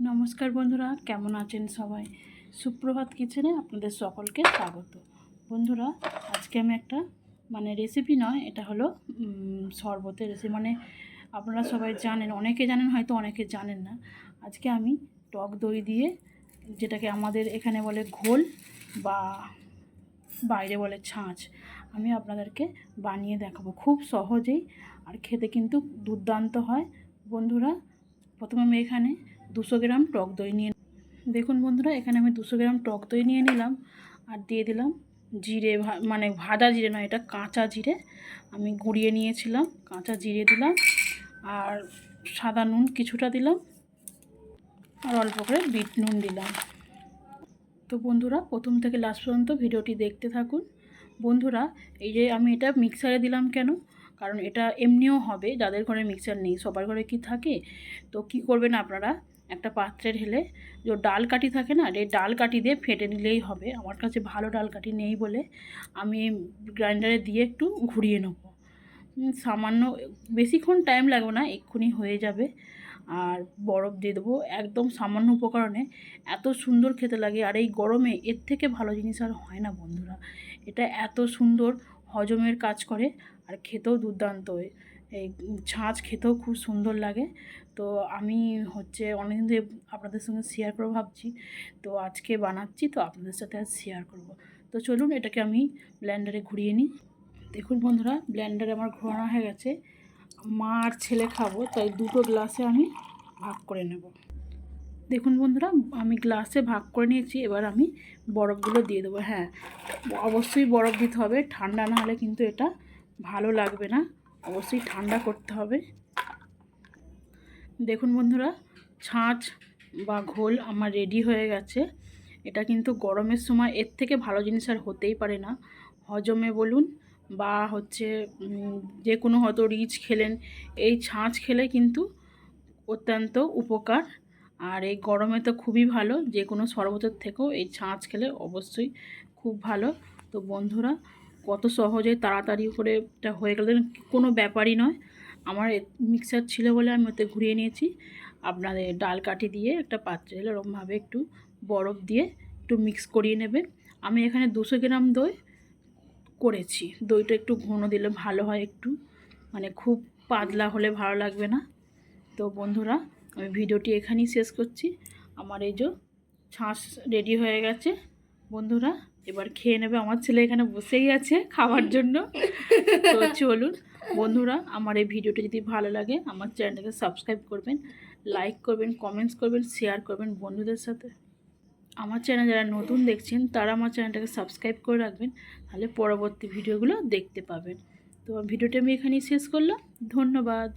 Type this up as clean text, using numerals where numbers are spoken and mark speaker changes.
Speaker 1: নমস্কার বন্ধুরা, কেমন আছেন সবাই? সুপ্রভাত কিচেনে আপনাদের সকলকে স্বাগত। বন্ধুরা, আজকে আমি একটা রেসিপি নয়, এটা হলো শরবতের রেসিপি। আপনারা সবাই জানেন, অনেকে জানেন হয়তো, অনেকে জানেন না। আজকে আমি টক দই দিয়ে, যেটাকে আমাদের এখানে বলে ঘোল বা বাইরে বলে ছাঁচ, আমি আপনাদেরকে বানিয়ে দেখাবো খুব সহজেই, আর খেতে কিন্তু দুর্দান্ত হয়। বন্ধুরা, প্রথমে আমি এখানে 200 গ্রাম টক দই নিয়ে, দেখুন বন্ধুরা, এখানে আমি 200 গ্রাম টক দই নিয়ে নিলাম আর দিয়ে দিলাম জিরে, ভাজা জিরে নয়, এটা কাঁচা জিরে আমি গুঁড়িয়ে নিয়েছিলাম। কাঁচা জিরে দিলাম আর সাদা নুন কিছুটা দিলাম আর অল্প করে বিট নুন দিলাম। তো বন্ধুরা, প্রথম থেকে লাস্ট পর্যন্ত ভিডিওটি দেখতে থাকুন। বন্ধুরা, এই যে আমি এটা মিক্সারে দিলাম কেন, কারণ এটা এমনিও হবে, যাদের ঘরে মিক্সার নেই, সবার ঘরে কি থাকে, তো কি করবেন আপনারা, একটা পাত্রে ঢেলে যে ডাল কাঠি থাকে না, এই ডাল কাঠি দিয়ে ফেটে নিলেই হবে। আমার কাছে ভালো ডাল কাঠি নেই বলে আমি গ্রাইন্ডারে দিয়ে একটু ঘুরিয়ে নেব। সামান্য, বেশিক্ষণ টাইম লাগবে না, এক্ষুনি হয়ে যাবে। আর বরফ দিয়ে দেবো, একদম সামান্য উপকরণে এত সুন্দর খেতে লাগে। আর এই গরমে এর থেকে ভালো জিনিস আর হয় না বন্ধুরা। এটা এত সুন্দর হজমের কাজ করে আর খেতেও দুর্দান্ত। এই ছাঁচ খেতেও খুব সুন্দর লাগে। তো আমি অনেকদিন ধরে আপনাদের সঙ্গে শেয়ার করবো ভাবছি, তো আজকে বানাচ্ছি, তো আপনাদের সাথে আজ শেয়ার করব। তো চলুন এটাকে আমি ব্লেন্ডারে ঘুরিয়ে নিই। দেখুন বন্ধুরা, ব্লেন্ডারে আমার ঘোরানো হয়ে গেছে। মা আর ছেলে খাবো, তাই দুটো গ্লাসে আমি ভাগ করে নেব। দেখুন বন্ধুরা, আমি গ্লাসে ভাগ করে নিয়েছি। এবার আমি বরফগুলো দিয়ে দেবো। হ্যাঁ, অবশ্যই বরফ দিতে হবে, ঠান্ডা না হলে কিন্তু এটা ভালো লাগবে না, অবশ্যই ঠান্ডা করতে হবে। দেখুন বন্ধুরা, ছাঁচ বা ঘোল আমার রেডি হয়ে গেছে। এটা কিন্তু গরমের সময় এর থেকে ভালো জিনিস আর হতেই পারে না। হজমে বলুন বা যে কোনো হয়তো রিচ খেলেন, এই ছাঁচ খেলে কিন্তু অত্যন্ত উপকার। আর এই গরমে তো খুবই ভালো, যে কোনো শরবতের থেকেও এই ছাঁচ খেলে অবশ্যই খুব ভালো। তো বন্ধুরা, কত সহজে তাড়াতাড়ি করে এটা হয়ে গেল, কোনো ব্যাপারই নয়। আমার মিক্সার ছিল বলে আমি ওতে ঘুরিয়ে নিয়েছি। আপনাদের ডাল কাঠি দিয়ে একটা পাত্রে এরকমভাবে একটু বরফ দিয়ে একটু মিক্স করিয়ে নেবে। আমি এখানে 200 গ্রাম দই করেছি। দইটা একটু ঘন দিলে ভালো হয়, একটু খুব পাতলা হলে ভালো লাগবে না। তো বন্ধুরা, আমি ভিডিওটি এখানেই শেষ করছি। আমার এই যে ছাঁচ রেডি হয়ে গেছে। বন্ধুরা, এবার খেয়ে নেবে। আমার ছেলে এখানে বসেই আছে খাওয়ার জন্য। তো চলুন বন্ধুরা, আমার এই ভিডিওটি যদি ভালো লাগে আমার চ্যানেলটাকে সাবস্ক্রাইব করবেন, লাইক করবেন, কমেন্টস করবেন, শেয়ার করবেন বন্ধুদের সাথে। আমার চ্যানেল যারা নতুন দেখছেন তারা আমার চ্যানেলটাকে সাবস্ক্রাইব করে রাখবেন, তাহলে পরবর্তী ভিডিওগুলো দেখতে পাবেন। তো ভিডিওটা আমি এখানেই শেষ করলাম। ধন্যবাদ।